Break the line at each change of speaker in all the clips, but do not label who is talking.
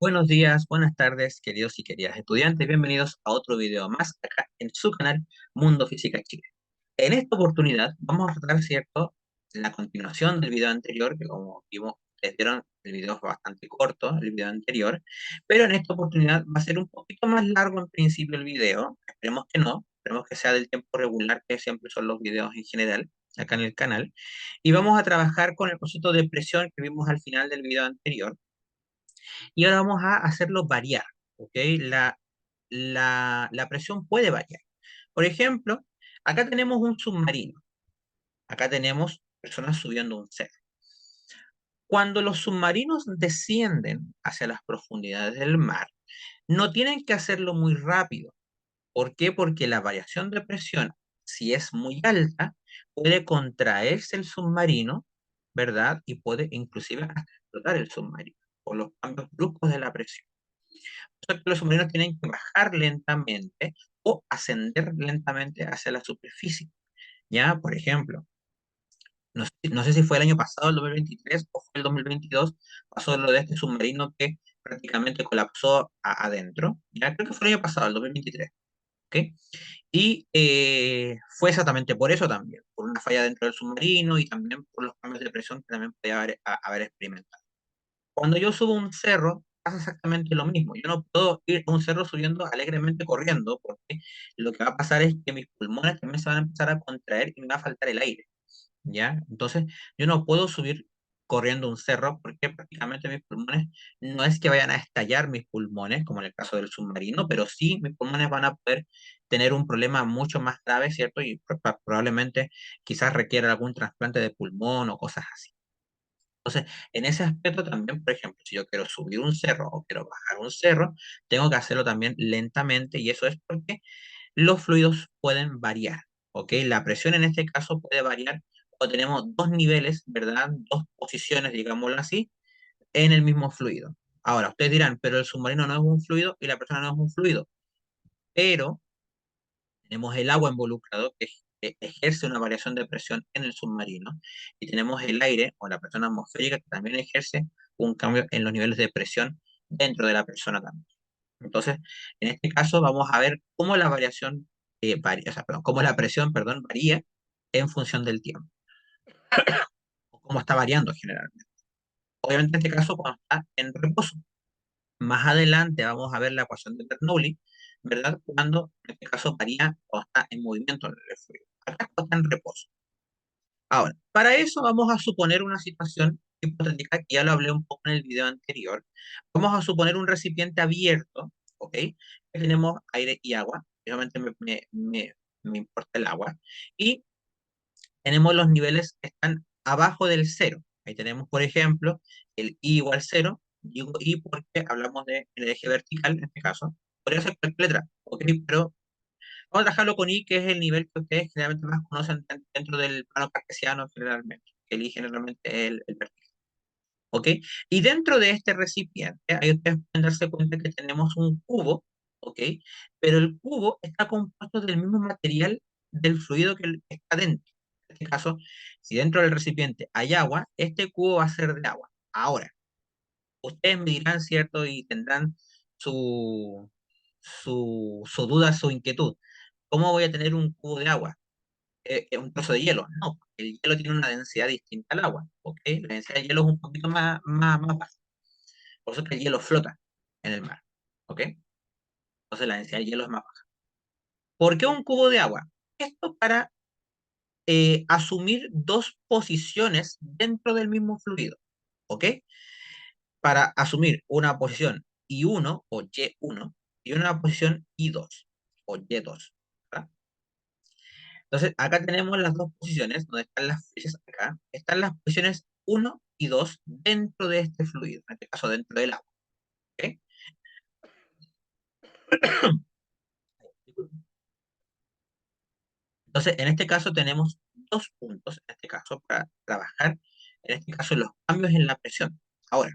Buenos días, buenas tardes, queridos y queridas estudiantes. Bienvenidos a otro video más acá en su canal Mundo Física Chile. En esta oportunidad vamos a tratar, ¿cierto?, la continuación del video anterior, que como vimos, ustedes vieron, el video fue bastante corto, el video anterior, pero en esta oportunidad va a ser un poquito más largo en principio el video. Esperemos que no, esperemos que sea del tiempo regular, que siempre son los videos en general, acá en el canal. Y vamos a trabajar con el concepto de presión que vimos al final del video anterior y ahora vamos a hacerlo variar, ¿ok? La presión puede variar. Por ejemplo, acá tenemos un submarino, acá tenemos personas subiendo un cerro. Cuando los submarinos descienden hacia las profundidades del mar, no tienen que hacerlo muy rápido. ¿Por qué? Porque la variación de presión, si es muy alta, puede contraerse el submarino, ¿verdad? Y puede inclusive hasta explotar el submarino por los cambios bruscos de la presión. Sea, que los submarinos tienen que bajar lentamente o ascender lentamente hacia la superficie. ¿Ya? Por ejemplo, no sé si fue el año pasado, el 2023, o fue el 2022, pasó lo de este submarino que prácticamente colapsó adentro. ¿Ya? Creo que fue el año pasado, el 2023. ¿Ok? Y fue exactamente por eso también, por una falla dentro del submarino y también por los cambios de presión que también podía haber experimentado. Cuando yo subo un cerro, pasa exactamente lo mismo. Yo no puedo ir a un cerro subiendo alegremente corriendo, porque lo que va a pasar es que mis pulmones también se van a empezar a contraer y me va a faltar el aire, ¿ya? Entonces, yo no puedo subir corriendo un cerro porque prácticamente mis pulmones no es que vayan a estallar mis pulmones, como en el caso del submarino, pero sí mis pulmones van a poder tener un problema mucho más grave, ¿cierto? Y probablemente quizás requiera algún trasplante de pulmón o cosas así. Entonces, en ese aspecto también, por ejemplo, si yo quiero subir un cerro o quiero bajar un cerro, tengo que hacerlo también lentamente y eso es porque los fluidos pueden variar, ¿ok? La presión en este caso puede variar cuando tenemos dos niveles, ¿verdad? Dos posiciones, digámoslo así, en el mismo fluido. Ahora, ustedes dirán, pero el submarino no es un fluido y la persona no es un fluido, pero tenemos el agua involucrado que ejerce una variación de presión en el submarino y tenemos el aire o la presión atmosférica que también ejerce un cambio en los niveles de presión dentro de la persona también. Entonces, en este caso vamos a ver cómo la variación varía, o sea, perdón, cómo la presión, perdón, varía en función del tiempo o cómo está variando generalmente. Obviamente en este caso cuando está en reposo. Más adelante vamos a ver la ecuación de Bernoulli, ¿verdad? Cuando en este caso varía o está en movimiento en el fluido. Acá está en reposo. Ahora, para eso vamos a suponer una situación hipotética, que ya lo hablé un poco en el video anterior. Vamos a suponer un recipiente abierto, ¿ok? Que tenemos aire y agua. Obviamente me importa el agua. Y tenemos los niveles que están abajo del cero. Ahí tenemos, por ejemplo, el I igual cero. Digo I porque hablamos del eje vertical en este caso. Podría ser cualquier letra, ¿ok? Pero vamos a dejarlo con I, que es el nivel que ustedes generalmente más conocen dentro del plano cartesiano generalmente, que I generalmente es el vertical. ¿Ok? Y dentro de este recipiente, ahí ustedes pueden darse cuenta que tenemos un cubo, ¿ok? Pero el cubo está compuesto del mismo material del fluido que está dentro. En este caso, si dentro del recipiente hay agua, este cubo va a ser de agua. Ahora, ustedes me dirán, ¿cierto? Y tendrán su duda, su inquietud. ¿Cómo voy a tener un cubo de agua? Un trozo de hielo. No, el hielo tiene una densidad distinta al agua, ¿ok? La densidad del hielo es un poquito más baja. Por eso que el hielo flota en el mar, ¿ok? Entonces la densidad del hielo es más baja. ¿Por qué un cubo de agua? Esto para asumir dos posiciones dentro del mismo fluido, ¿ok? Para asumir una posición I1 o Y1 y una posición I2 o Y2, ¿verdad? Entonces, acá tenemos las dos posiciones, donde están las flechas acá. Están las posiciones uno y 2 dentro de este fluido, en este caso dentro del agua. ¿Ok? Entonces, en este caso tenemos dos puntos, en este caso, para trabajar, en este caso, los cambios en la presión. Ahora,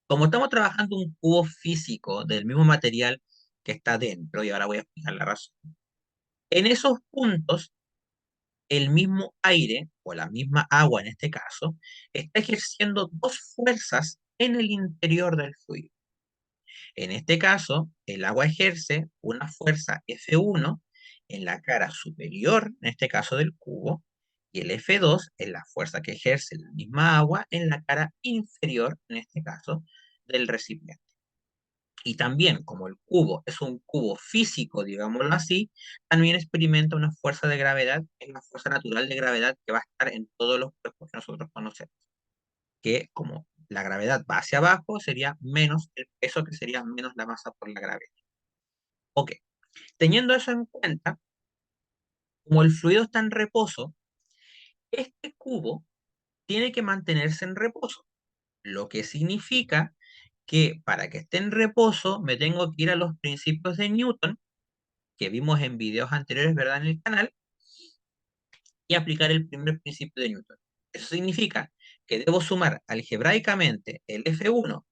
como estamos trabajando un cubo físico del mismo material que está dentro, y ahora voy a explicar la razón, en esos puntos el mismo aire, o la misma agua en este caso, está ejerciendo dos fuerzas en el interior del fluido. En este caso, el agua ejerce una fuerza F1 en la cara superior, en este caso del cubo, y el F2 es la fuerza que ejerce la misma agua en la cara inferior, en este caso, del recipiente. Y también, como el cubo es un cubo físico, digámoslo así, también experimenta una fuerza de gravedad, que es la fuerza natural de gravedad que va a estar en todos los cuerpos que nosotros conocemos. Que como la gravedad va hacia abajo, sería menos el peso, que sería menos la masa por la gravedad. Ok, teniendo eso en cuenta, como el fluido está en reposo, este cubo tiene que mantenerse en reposo, lo que significa que para que esté en reposo me tengo que ir a los principios de Newton, que vimos en videos anteriores, ¿verdad? En el canal, y aplicar el primer principio de Newton. Eso significa que debo sumar algebraicamente el F1,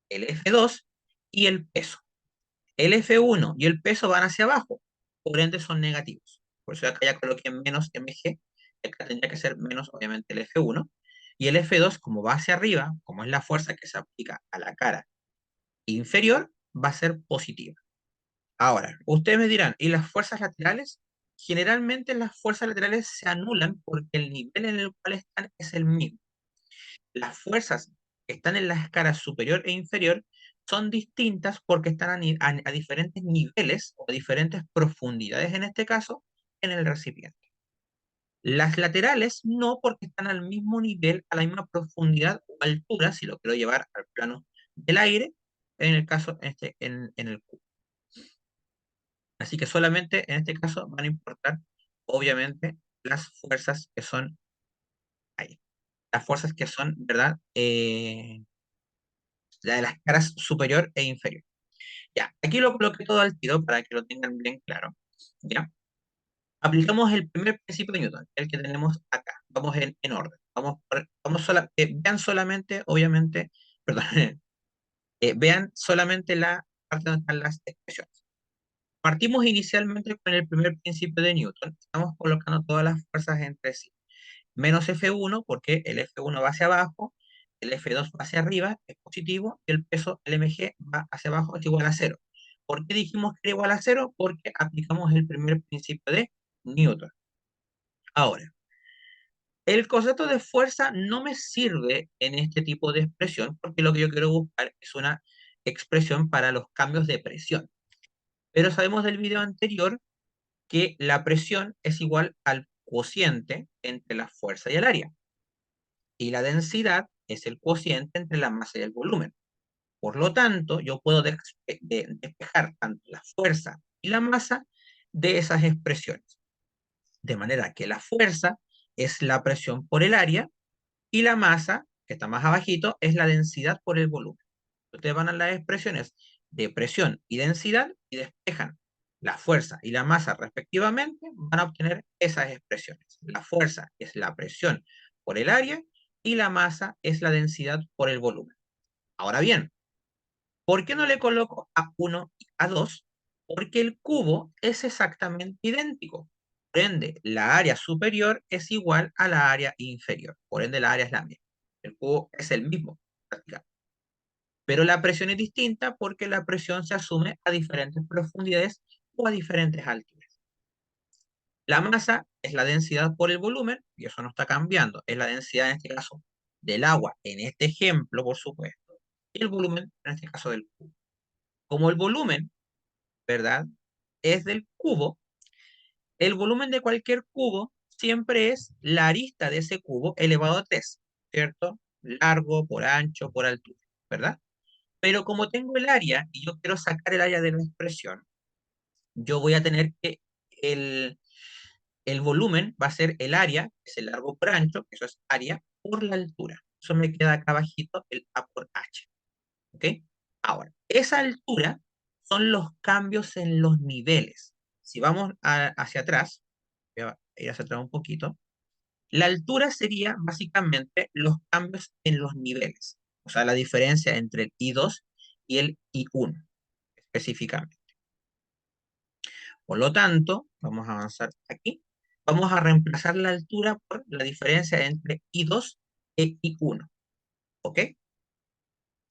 el F2 y el peso. El F1 y el peso van hacia abajo, por ende son negativos. Por eso acá ya coloqué menos mg, acá tendría que ser menos obviamente el F1, y el F2 como va hacia arriba, como es la fuerza que se aplica a la cara inferior, va a ser positiva. Ahora, ustedes me dirán, ¿y las fuerzas laterales? Generalmente las fuerzas laterales se anulan porque el nivel en el cual están es el mismo. Las fuerzas que están en las caras superior e inferior son distintas porque están a diferentes niveles o a diferentes profundidades, en este caso, en el recipiente. Las laterales no, porque están al mismo nivel, a la misma profundidad o altura, si lo quiero llevar al plano del aire, en el caso, en el cubo. Así que solamente en este caso van a importar, obviamente, las fuerzas que son ahí. Las fuerzas que son, ¿verdad? La de las caras superior e inferior. Ya, aquí lo coloqué todo al tiro para que lo tengan bien claro. ¿Ya? Aplicamos el primer principio de Newton, el que tenemos acá. Vamos en orden. Vean solamente, obviamente, perdón, vean solamente la parte donde están las expresiones. Partimos inicialmente con el primer principio de Newton. Estamos colocando todas las fuerzas entre sí. Menos F1, porque el F1 va hacia abajo, el F2 va hacia arriba, es positivo, y el peso, el mg, va hacia abajo, es igual a cero. ¿Por qué dijimos que era igual a cero? Porque aplicamos el primer principio de Newton. Ahora, el concepto de fuerza no me sirve en este tipo de expresión, porque lo que yo quiero buscar es una expresión para los cambios de presión. Pero sabemos del video anterior que la presión es igual al cociente entre la fuerza y el área. Y la densidad es el cociente entre la masa y el volumen. Por lo tanto, yo puedo despejar tanto la fuerza y la masa de esas expresiones. De manera que la fuerza es la presión por el área y la masa, que está más abajito, es la densidad por el volumen. Ustedes van a las expresiones de presión y densidad y despejan la fuerza y la masa respectivamente, van a obtener esas expresiones. La fuerza es la presión por el área y la masa es la densidad por el volumen. Ahora bien, ¿por qué no le coloco A1 y A2? Porque el cubo es exactamente idéntico. Por ende, la área superior es igual a la área inferior. Por ende, la área es la misma. El cubo es el mismo, prácticamente. Pero la presión es distinta porque la presión se asume a diferentes profundidades o a diferentes alturas. La masa es la densidad por el volumen, y eso no está cambiando. Es la densidad, en este caso, del agua, en este ejemplo, por supuesto, y el volumen, en este caso, del cubo. Como el volumen, ¿verdad? Es del cubo, el volumen de cualquier cubo siempre es la arista de ese cubo elevado a 3, ¿cierto? Largo, por ancho, por altura, ¿verdad? Pero como tengo el área y yo quiero sacar el área de la expresión, yo voy a tener que el, el volumen va a ser el área, que es el largo por ancho, que eso es área, por la altura. Eso me queda acá abajito, el A por H. ¿Ok? Ahora, esa altura son los cambios en los niveles. Si vamos hacia atrás, voy a ir hacia atrás un poquito, la altura sería básicamente los cambios en los niveles. O sea, la diferencia entre el I2 y el I1 específicamente. Por lo tanto, vamos a avanzar aquí. Vamos a reemplazar la altura por la diferencia entre I2 e I1. ¿Ok?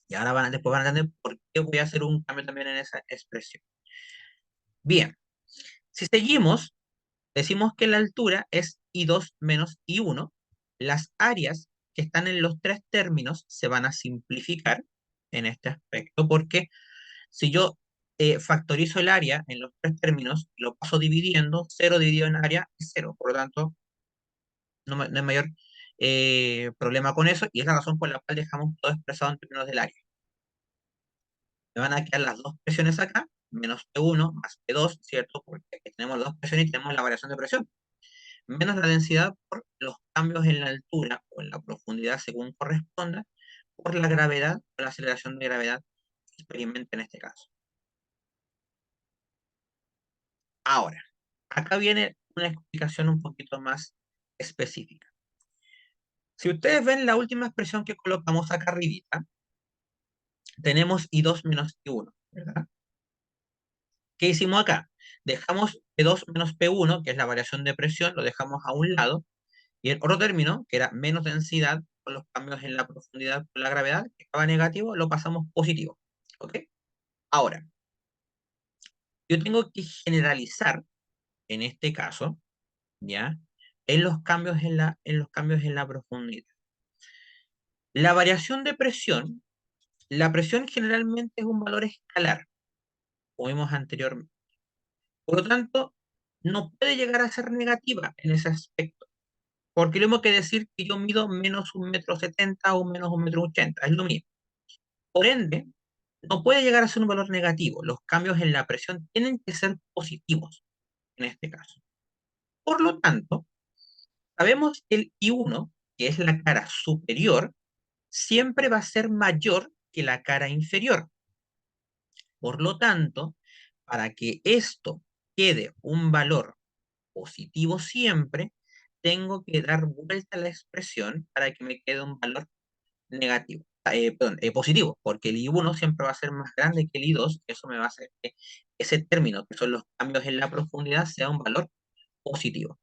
Y ahora después van a entender por qué voy a hacer un cambio también en esa expresión. Bien, si seguimos, decimos que la altura es I2 menos I1. Las áreas que están en los tres términos se van a simplificar en este aspecto, porque si yo factorizo el área en los tres términos, lo paso dividiendo, 0 dividido en área es 0. Por lo tanto, no hay mayor problema con eso, y es la razón por la cual dejamos todo expresado en términos del área. Me van a quedar las dos presiones acá, menos P1 más P2, ¿cierto? Porque aquí tenemos las dos presiones y tenemos la variación de presión, menos la densidad por los cambios en la altura o en la profundidad según corresponda, por la gravedad o la aceleración de gravedad que experimente en este caso. Ahora, acá viene una explicación un poquito más específica. Si ustedes ven la última expresión que colocamos acá arribita, tenemos I2 menos I1, ¿verdad? ¿Qué hicimos acá? Dejamos P2 menos P1, que es la variación de presión, lo dejamos a un lado, y el otro término, que era menos densidad, con los cambios en la profundidad por la gravedad, que estaba negativo, lo pasamos positivo. ¿Ok? Ahora, yo tengo que generalizar, en este caso, ¿ya? En los cambios en la profundidad. La variación de presión, la presión generalmente es un valor escalar, como vimos anteriormente. Por lo tanto, no puede llegar a ser negativa en ese aspecto, porque tenemos que decir que yo mido menos 1,70 m o menos 1,80 m, es lo mismo. Por ende, no puede llegar a ser un valor negativo. Los cambios en la presión tienen que ser positivos en este caso. Por lo tanto, sabemos que el I1, que es la cara superior, siempre va a ser mayor que la cara inferior. Por lo tanto, para que esto quede un valor positivo siempre, tengo que dar vuelta a la expresión para que me quede un valor negativo. Perdón, positivo, porque el I1 siempre va a ser más grande que el I2, eso me va a hacer que ese término, que son los cambios en la profundidad, sea un valor positivo.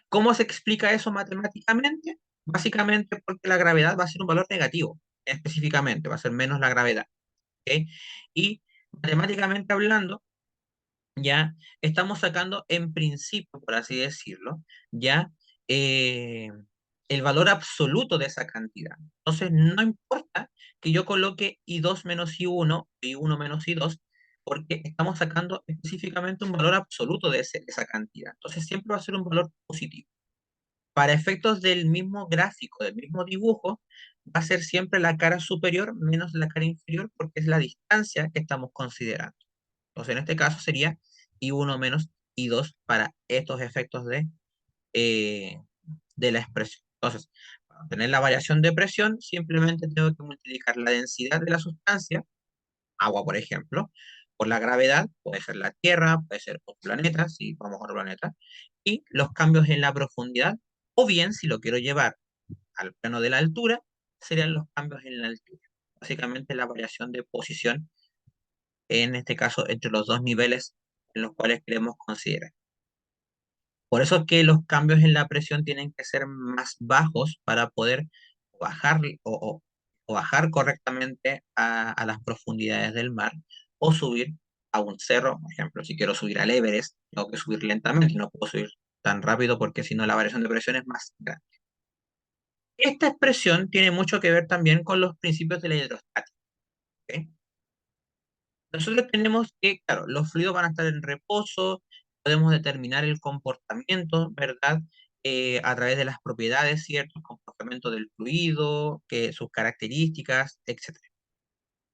¿Cómo se explica eso matemáticamente? Básicamente porque la gravedad va a ser un valor negativo, específicamente, va a ser menos la gravedad. ¿Ok? Y matemáticamente hablando, ya estamos sacando en principio, por así decirlo, ya eh, el valor absoluto de esa cantidad. Entonces, no importa que yo coloque I2 menos I1, I1 menos I2, porque estamos sacando específicamente un valor absoluto de esa cantidad. Entonces, siempre va a ser un valor positivo. Para efectos del mismo gráfico, del mismo dibujo, va a ser siempre la cara superior menos la cara inferior, porque es la distancia que estamos considerando. Entonces, en este caso sería I1 menos I2 para estos efectos eh, de la expresión. Entonces, para obtener la variación de presión, simplemente tengo que multiplicar la densidad de la sustancia, agua por ejemplo, por la gravedad, puede ser la Tierra, puede ser otro planeta, si vamos a otro planeta, y los cambios en la profundidad, o bien, si lo quiero llevar al plano de la altura, serían los cambios en la altura. Básicamente la variación de posición, en este caso, entre los dos niveles en los cuales queremos considerar. Por eso es que los cambios en la presión tienen que ser más bajos para poder bajar o bajar correctamente a las profundidades del mar o subir a un cerro. Por ejemplo, si quiero subir al Everest, tengo que subir lentamente, no puedo subir tan rápido porque si no la variación de presión es más grande. Esta expresión tiene mucho que ver también con los principios de la hidrostática. ¿Ok? Nosotros tenemos que, claro, los fluidos van a estar en reposo, podemos determinar el comportamiento, ¿verdad? A través de las propiedades, ¿cierto? El comportamiento del fluido, sus características, etcétera.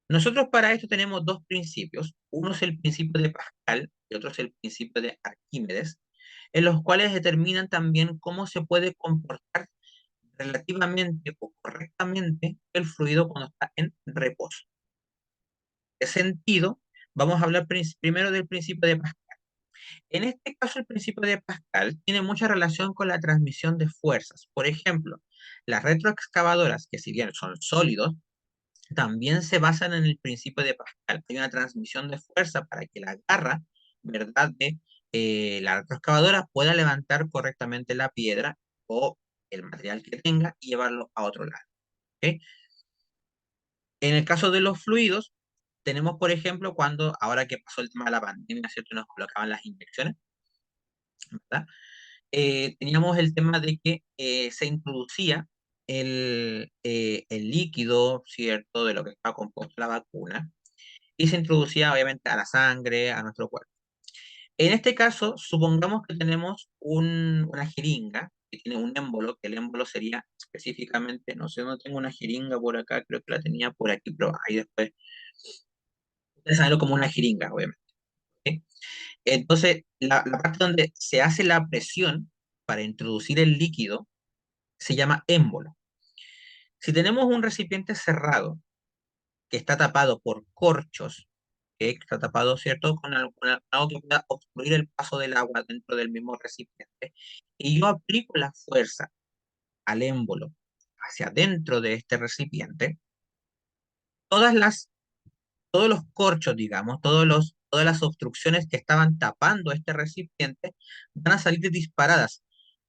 Nosotros para esto tenemos dos principios. Uno es el principio de Pascal y otro es el principio de Arquímedes, en los cuales determinan también cómo se puede comportar relativamente o correctamente el fluido cuando está en reposo. En ese sentido, vamos a hablar primero del principio de Pascal. En este caso, el principio de Pascal tiene mucha relación con la transmisión de fuerzas. Por ejemplo, las retroexcavadoras, que si bien son sólidos, también se basan en el principio de Pascal. Hay una transmisión de fuerza para que la garra, ¿verdad?, de la retroexcavadora pueda levantar correctamente la piedra o el material que tenga y llevarlo a otro lado. ¿Ok? En el caso de los fluidos, tenemos, por ejemplo, cuando, ahora que pasó el tema de la pandemia, ¿cierto? Nos colocaban las inyecciones, ¿verdad? Teníamos el tema de que se introducía el líquido, ¿cierto? De lo que estaba compuesto la vacuna, y se introducía obviamente a la sangre, a nuestro cuerpo. En este caso, supongamos que tenemos una jeringa que tiene un émbolo, que el émbolo sería específicamente, no sé, no tengo una jeringa por acá, creo que la tenía por aquí, pero ahí después, ustedes saben como una jeringa, obviamente. ¿Ok? Entonces, la parte donde se hace la presión para introducir el líquido se llama émbolo. Si tenemos un recipiente cerrado que está tapado por corchos, que está tapado, ¿cierto?, con algo que pueda obstruir el paso del agua dentro del mismo recipiente, y yo aplico la fuerza al émbolo hacia dentro de este recipiente, todas las, todos los corchos, digamos, todas las obstrucciones que estaban tapando este recipiente van a salir disparadas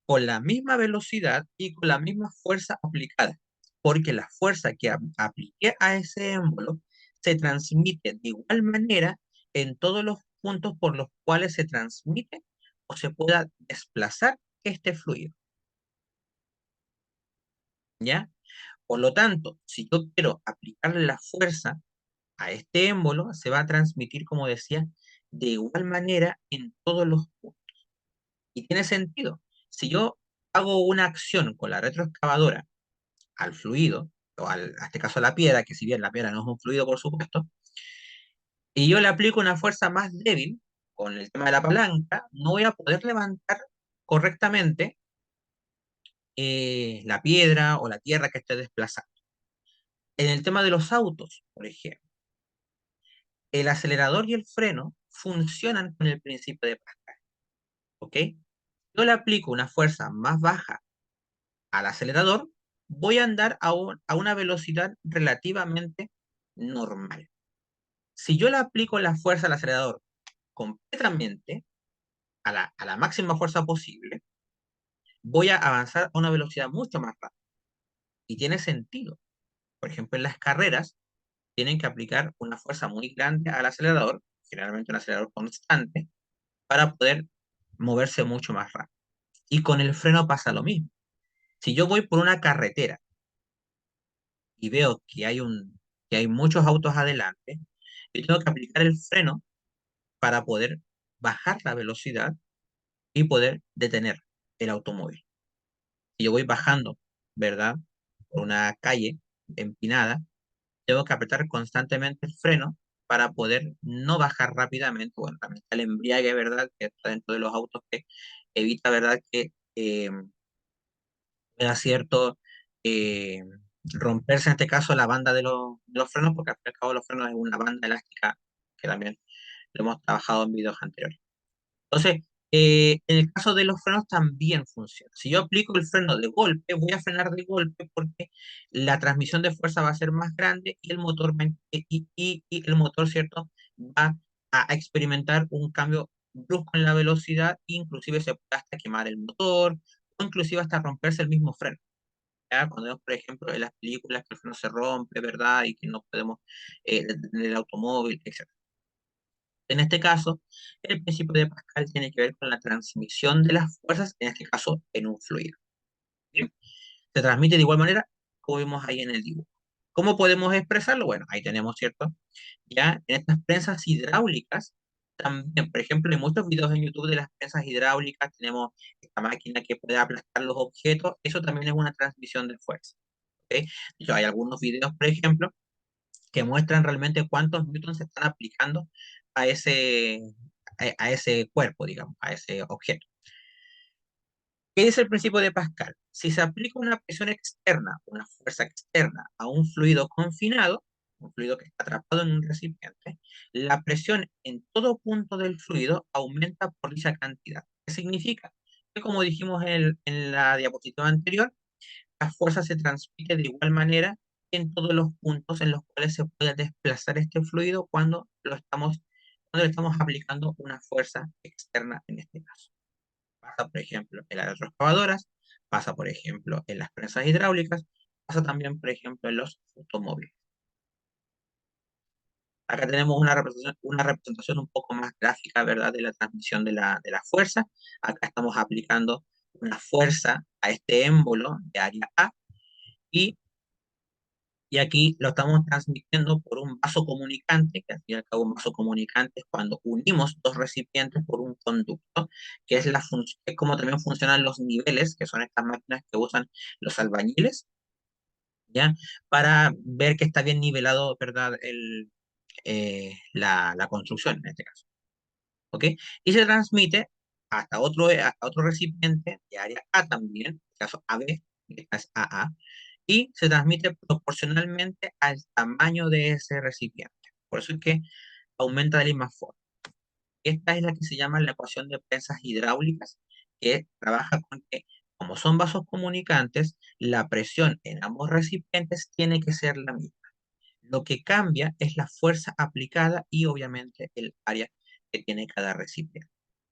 con la misma velocidad y con la misma fuerza aplicada, porque la fuerza que apliqué a ese émbolo se transmite de igual manera en todos los puntos por los cuales se transmite o se pueda desplazar este fluido, ¿ya? Por lo tanto, si yo quiero aplicarle la fuerza a este émbolo, se va a transmitir, como decía, de igual manera en todos los puntos. Y tiene sentido. Si yo hago una acción con la retroexcavadora al fluido, a este caso a la piedra, que si bien la piedra no es un fluido, por supuesto, y yo le aplico una fuerza más débil con el tema de la palanca, no voy a poder levantar correctamente la piedra o la tierra que esté desplazando. En el tema de los autos, por ejemplo, el acelerador y el freno funcionan con el principio de Pascal, ¿ok? Yo le aplico una fuerza más baja al acelerador, voy a andar a una velocidad relativamente normal. Si yo le aplico la fuerza al acelerador completamente, a la máxima fuerza posible, voy a avanzar a una velocidad mucho más rápida. Y tiene sentido. Por ejemplo, en las carreras tienen que aplicar una fuerza muy grande al acelerador, generalmente un acelerador constante, para poder moverse mucho más rápido. Y con el freno pasa lo mismo. Si yo voy por una carretera y veo que hay muchos autos adelante, yo tengo que aplicar el freno para poder bajar la velocidad y poder detener el automóvil. Si yo voy bajando, ¿verdad? Por una calle empinada, tengo que apretar constantemente el freno para poder no bajar rápidamente. Bueno, también está el embriague, ¿verdad? Que está dentro de los autos que evita, ¿verdad? Que pueda cierto eh, romperse en este caso la banda de los frenos, porque al fin y al cabo los frenos es una banda elástica que también lo hemos trabajado en videos anteriores. Entonces, en el caso de los frenos también funciona. Si yo aplico el freno de golpe, voy a frenar de golpe porque la transmisión de fuerza va a ser más grande y el motor, y el motor, ¿cierto? Va a experimentar un cambio brusco en la velocidad, inclusive se puede hasta quemar el motor, o inclusive hasta romperse el mismo freno. ¿Ya? Cuando vemos, por ejemplo, en las películas que el freno se rompe, ¿verdad? Y que no podemos detener el automóvil, etc. En este caso, el principio de Pascal tiene que ver con la transmisión de las fuerzas, en este caso en un fluido. ¿Bien? Se transmite de igual manera como vemos ahí en el dibujo. ¿Cómo podemos expresarlo? Bueno, ahí tenemos, ¿cierto? Ya en estas prensas hidráulicas, también, por ejemplo, en muchos videos en YouTube de las prensas hidráulicas, tenemos esta máquina que puede aplastar los objetos, eso también es una transmisión de fuerza. ¿Ok? Hay algunos videos, por ejemplo, que muestran realmente cuántos newtons se están aplicando a a ese cuerpo, digamos, a ese objeto. ¿Qué dice el principio de Pascal? Si se aplica una presión externa, una fuerza externa a un fluido confinado, un fluido que está atrapado en un recipiente, la presión en todo punto del fluido aumenta por dicha cantidad. ¿Qué significa? Que como dijimos en la diapositiva anterior, la fuerza se transmite de igual manera en todos los puntos en los cuales se puede desplazar este fluido cuando le estamos aplicando una fuerza externa en este caso. Pasa, por ejemplo, en las retroexcavadoras, pasa, por ejemplo, en las prensas hidráulicas, pasa también, por ejemplo, en los automóviles. Acá tenemos una representación un poco más gráfica, ¿verdad?, de la transmisión de la fuerza. Acá estamos aplicando una fuerza a este émbolo de área A y, y aquí lo estamos transmitiendo por un vaso comunicante, que al fin y al cabo un vaso comunicante es cuando unimos dos recipientes por un conducto, que es, es como también funcionan los niveles, que son estas máquinas que usan los albañiles, ¿ya? Para ver que está bien nivelado, ¿verdad?, la construcción en este caso. ¿Ok? Y se transmite hasta otro recipiente de área A también, en este caso AB, esta es AA, y se transmite proporcionalmente al tamaño de ese recipiente. Por eso es que aumenta de la misma forma. Esta es la que se llama la ecuación de presas hidráulicas, que trabaja con que, como son vasos comunicantes, la presión en ambos recipientes tiene que ser la misma. Lo que cambia es la fuerza aplicada y obviamente el área que tiene cada recipiente.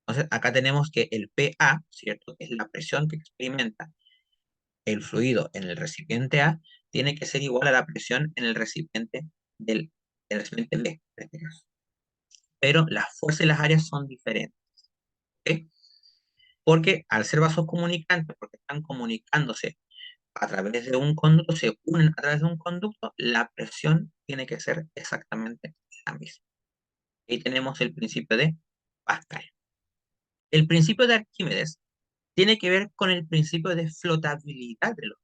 Entonces, acá tenemos que el PA, ¿cierto?, que es la presión que experimenta el fluido en el recipiente A, tiene que ser igual a la presión en el recipiente del recipiente B, en este caso. Pero las fuerzas y las áreas son diferentes, ¿ok? Porque al ser vasos comunicantes, porque están comunicándose a través de un conducto, se unen a través de un conducto, la presión tiene que ser exactamente la misma. Ahí tenemos el principio de Pascal. El principio de Arquímedes tiene que ver con el principio de flotabilidad de los,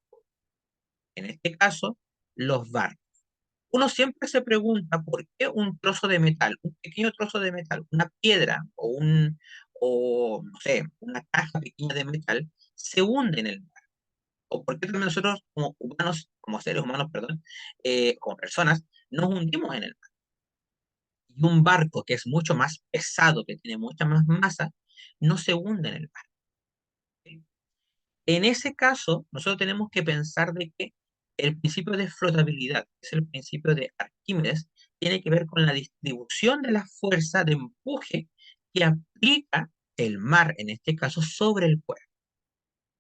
en este caso, los barcos. Uno siempre se pregunta por qué un trozo de metal, un pequeño trozo de metal, una piedra o no sé, una caja pequeña de metal se hunde en el mar. O por qué también nosotros como humanos, como seres humanos, perdón, como personas, nos hundimos en el mar. Y un barco que es mucho más pesado, que tiene mucha más masa, no se hunde en el mar. En ese caso, nosotros tenemos que pensar de que el principio de flotabilidad, que es el principio de Arquímedes, tiene que ver con la distribución de la fuerza de empuje que aplica el mar, en este caso, sobre el cuerpo.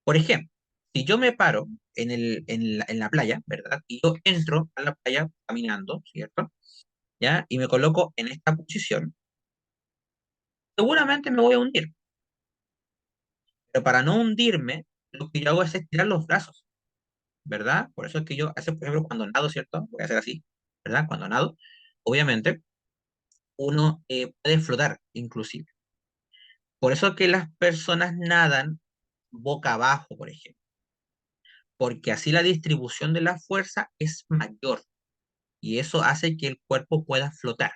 Por ejemplo, si yo me paro en la playa, ¿verdad? Y yo entro a la playa caminando, ¿cierto? ¿Ya? Y me coloco en esta posición, seguramente me voy a hundir. Pero para no hundirme, lo que yo hago es estirar los brazos. ¿Verdad? Por eso es que yo, por ejemplo, cuando nado, ¿cierto? Voy a hacer así, ¿verdad? Cuando nado, obviamente, uno puede flotar, inclusive. Por eso es que las personas nadan boca abajo, por ejemplo, porque así la distribución de la fuerza es mayor y eso hace que el cuerpo pueda flotar.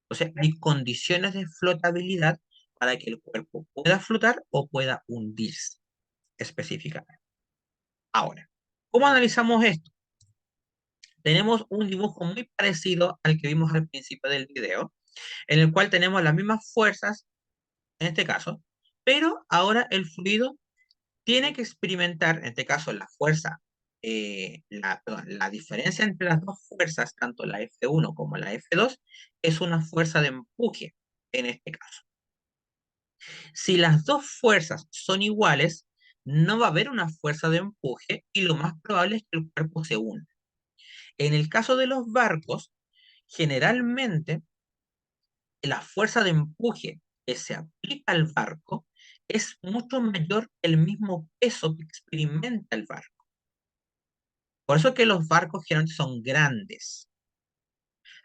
Entonces, hay condiciones de flotabilidad para que el cuerpo pueda flotar o pueda hundirse específicamente. Ahora, ¿cómo analizamos esto? Tenemos un dibujo muy parecido al que vimos al principio del video, en el cual tenemos las mismas fuerzas, en este caso, pero ahora el fluido tiene que experimentar, en este caso, la fuerza, perdón, la diferencia entre las dos fuerzas, tanto la F1 como la F2, es una fuerza de empuje, en este caso. Si las dos fuerzas son iguales, no va a haber una fuerza de empuje y lo más probable es que el cuerpo se hunda. En el caso de los barcos, generalmente la fuerza de empuje que se aplica al barco es mucho mayor que el mismo peso que experimenta el barco. Por eso es que los barcos generalmente son grandes,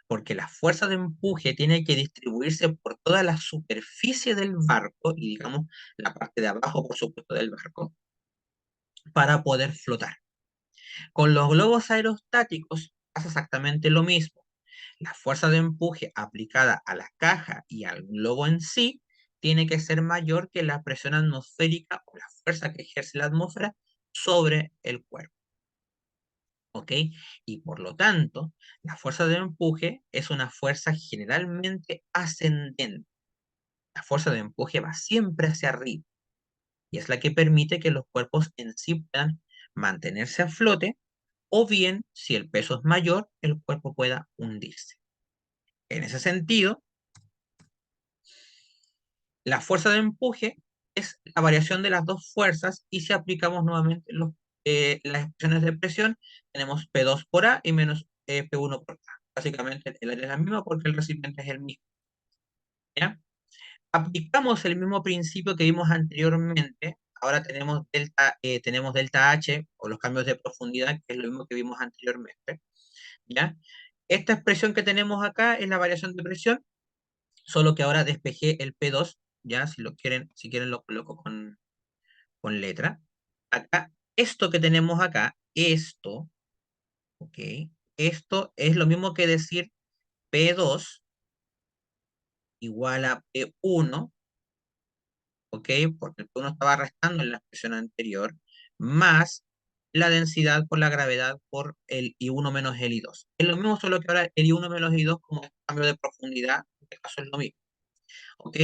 porque la fuerza de empuje tiene que distribuirse por toda la superficie del barco y digamos la parte de abajo, por supuesto, del barco, para poder flotar. Con los globos aerostáticos pasa exactamente lo mismo. La fuerza de empuje aplicada a la caja y al globo en sí tiene que ser mayor que la presión atmosférica o la fuerza que ejerce la atmósfera sobre el cuerpo. ¿Ok? Y por lo tanto, la fuerza de empuje es una fuerza generalmente ascendente. La fuerza de empuje va siempre hacia arriba y es la que permite que los cuerpos en sí puedan mantenerse a flote o bien, si el peso es mayor, el cuerpo pueda hundirse. En ese sentido, la fuerza de empuje es la variación de las dos fuerzas y si aplicamos nuevamente las expresiones de presión, tenemos P2 por A y menos P1 por A. Básicamente el área es la misma porque el recipiente es el mismo, ¿ya? Aplicamos el mismo principio que vimos anteriormente. Ahora tenemos delta H o los cambios de profundidad, que es lo mismo que vimos anteriormente, ¿ya? Esta expresión que tenemos acá es la variación de presión, solo que ahora despejé el P2, ¿ya? Si quieren lo coloco con letra. Acá, esto que tenemos acá, esto, ¿ok? Esto es lo mismo que decir P2 igual a P1, ¿ok? Porque el P1 estaba restando en la expresión anterior, más la densidad por la gravedad por el I1 menos el I2. Es lo mismo, solo que ahora el I1 menos el I2 como cambio de profundidad, en este caso es lo mismo, ¿ok?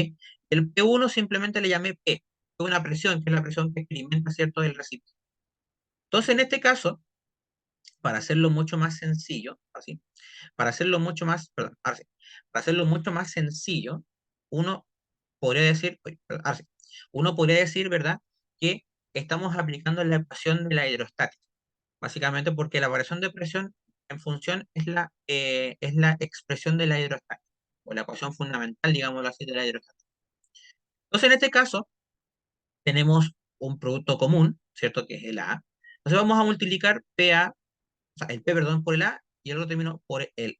El P1 simplemente le llamé P, es una presión, que es la presión que experimenta, ¿cierto?, el recipiente. Entonces, en este caso, para hacerlo mucho más sencillo, así, para hacerlo mucho más, perdón, ahora sí, para hacerlo mucho más sencillo, uno podría decir, oye, perdón, ahora sí, uno podría decir, ¿verdad?, que estamos aplicando la ecuación de la hidrostática, básicamente porque la variación de presión en función es la expresión de la hidrostática, o la ecuación fundamental, digámoslo así, de la hidrostática. Entonces, en este caso, tenemos un producto común, ¿cierto?, que es el A. Entonces vamos a multiplicar PA, o sea, el P, perdón, por el A y el otro término por el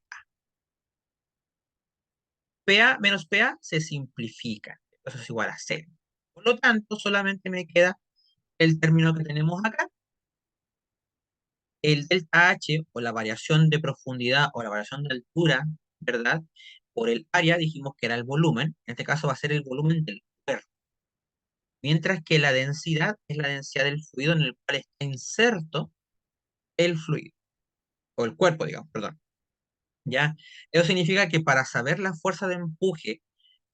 PA menos PA se simplifica. Eso es igual a cero. Por lo tanto, solamente me queda el término que tenemos acá, el delta H, o la variación de profundidad, o la variación de altura, ¿verdad? Por el área, dijimos que era el volumen. En este caso va a ser el volumen del cuerpo. Mientras que la densidad es la densidad del fluido en el cual está inserto el fluido, o el cuerpo, digamos, perdón. ¿Ya? Eso significa que para saber la fuerza de empuje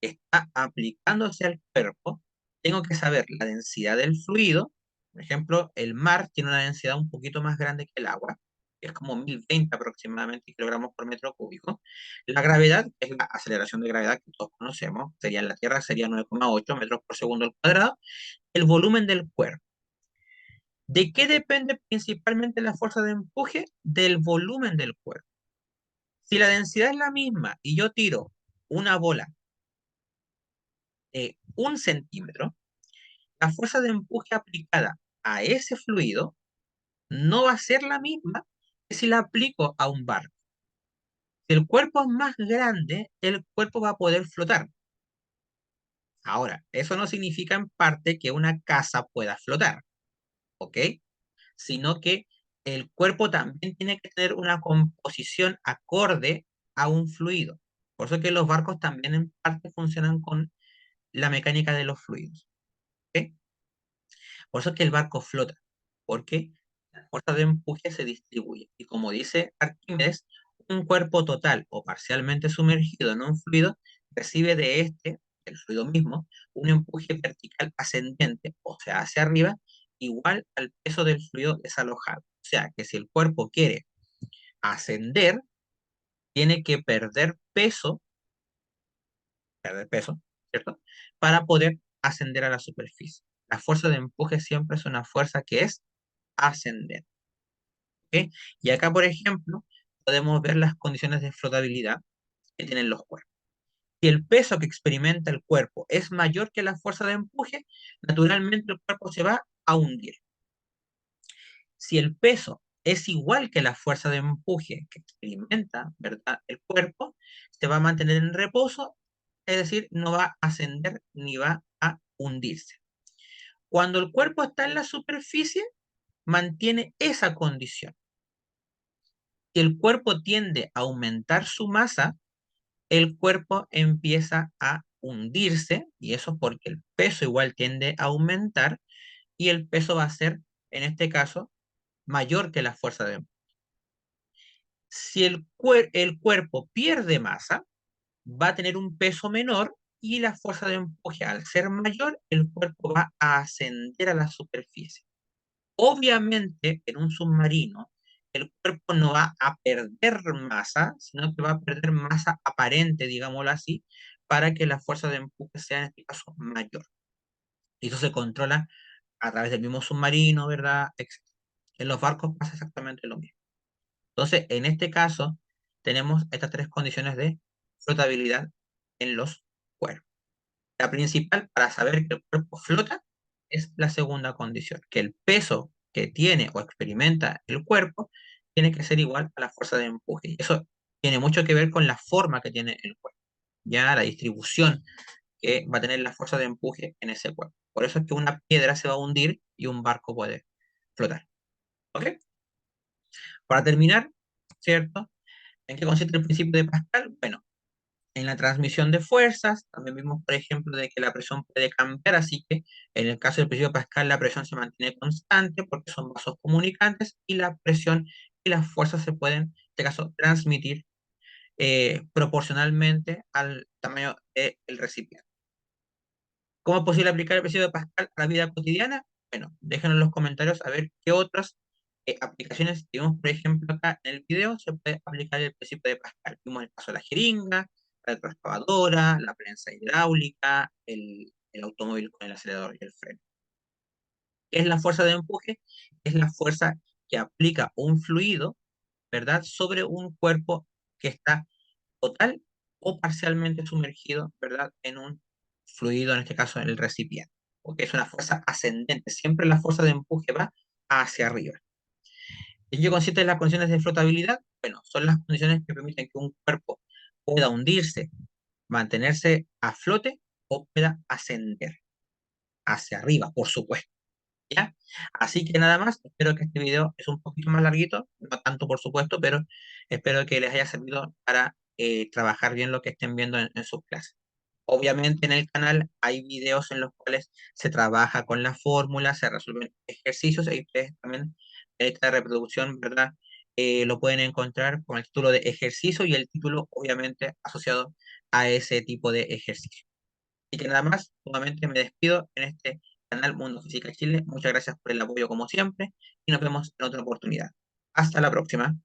que está aplicándose al cuerpo, tengo que saber la densidad del fluido. Por ejemplo, el mar tiene una densidad un poquito más grande que el agua, que es como 1020 aproximadamente kilogramos por metro cúbico. La gravedad, que es la aceleración de gravedad que todos conocemos, sería en la Tierra, sería 9,8 metros por segundo al cuadrado. El volumen del cuerpo. ¿De qué depende principalmente la fuerza de empuje? Del volumen del cuerpo. Si la densidad es la misma y yo tiro una bola de 1 centímetro, la fuerza de empuje aplicada a ese fluido no va a ser la misma que si la aplico a un barco. Si el cuerpo es más grande, el cuerpo va a poder flotar. Ahora, eso no significa en parte que una casa pueda flotar, ¿ok? Sino que el cuerpo también tiene que tener una composición acorde a un fluido. Por eso que los barcos también en parte funcionan con la mecánica de los fluidos, ¿ok? Por eso es que el barco flota, porque la fuerza de empuje se distribuye. Y como dice Arquímedes, un cuerpo total o parcialmente sumergido en un fluido recibe de este, el fluido mismo, un empuje vertical ascendente, o sea, hacia arriba, igual al peso del fluido desalojado. O sea, que si el cuerpo quiere ascender, tiene que perder peso, ¿cierto? Para poder ascender a la superficie. La fuerza de empuje siempre es una fuerza que es ascendente. ¿Ok? Y acá, por ejemplo, podemos ver las condiciones de flotabilidad que tienen los cuerpos. Si el peso que experimenta el cuerpo es mayor que la fuerza de empuje, naturalmente el cuerpo se va a hundir. Si el peso es igual que la fuerza de empuje que experimenta, ¿verdad?, el cuerpo, se va a mantener en reposo, es decir, no va a ascender ni va a hundirse. Cuando el cuerpo está en la superficie, mantiene esa condición. Si el cuerpo tiende a aumentar su masa, el cuerpo empieza a hundirse, y eso porque el peso igual tiende a aumentar, y el peso va a ser, en este caso, mayor que la fuerza de empuje. Si el cuerpo pierde masa, va a tener un peso menor y la fuerza de empuje, al ser mayor, el cuerpo va a ascender a la superficie. Obviamente, en un submarino, el cuerpo no va a perder masa, sino que va a perder masa aparente, digámoslo así, para que la fuerza de empuje sea en este caso mayor. Y eso se controla a través del mismo submarino, ¿verdad? Etcétera. En los barcos pasa exactamente lo mismo. Entonces, en este caso, tenemos estas tres condiciones de flotabilidad en los cuerpos. La principal para saber que el cuerpo flota es la segunda condición, que el peso que tiene o experimenta el cuerpo tiene que ser igual a la fuerza de empuje. Y eso tiene mucho que ver con la forma que tiene el cuerpo, ya la distribución que va a tener la fuerza de empuje en ese cuerpo. Por eso es que una piedra se va a hundir y un barco puede flotar. ¿Ok? Para terminar, ¿cierto? ¿En qué consiste el principio de Pascal? Bueno, en la transmisión de fuerzas, también vimos, por ejemplo, de que la presión puede cambiar, así que en el caso del principio de Pascal la presión se mantiene constante porque son vasos comunicantes y la presión y las fuerzas se pueden, en este caso, transmitir proporcionalmente al tamaño del recipiente. ¿Cómo es posible aplicar el principio de Pascal a la vida cotidiana? Bueno, déjenos en los comentarios a ver qué otras aplicaciones que vimos, por ejemplo, acá en el video, se puede aplicar el principio de Pascal. Vimos el caso de la jeringa, la excavadora, la prensa hidráulica, el automóvil con el acelerador y el freno. ¿Qué es la fuerza de empuje? Es la fuerza que aplica un fluido, ¿verdad?, sobre un cuerpo que está total o parcialmente sumergido, ¿verdad?, en un fluido, en este caso en el recipiente, porque es una fuerza ascendente, siempre la fuerza de empuje va hacia arriba. ¿En qué consisten las condiciones de flotabilidad? Bueno, son las condiciones que permiten que un cuerpo pueda hundirse, mantenerse a flote o pueda ascender hacia arriba, por supuesto. ¿Ya? Así que nada más, espero que este video es un poquito más larguito, no tanto por supuesto, pero espero que les haya servido para trabajar bien lo que estén viendo en sus clases. Obviamente en el canal hay videos en los cuales se trabaja con la fórmula, se resuelven ejercicios y ustedes también en esta reproducción, ¿verdad? Lo pueden encontrar con el título de ejercicio y el título obviamente asociado a ese tipo de ejercicio. Y que nada más, nuevamente me despido en este canal Mundo Física Chile. Muchas gracias por el apoyo como siempre y nos vemos en otra oportunidad. Hasta la próxima.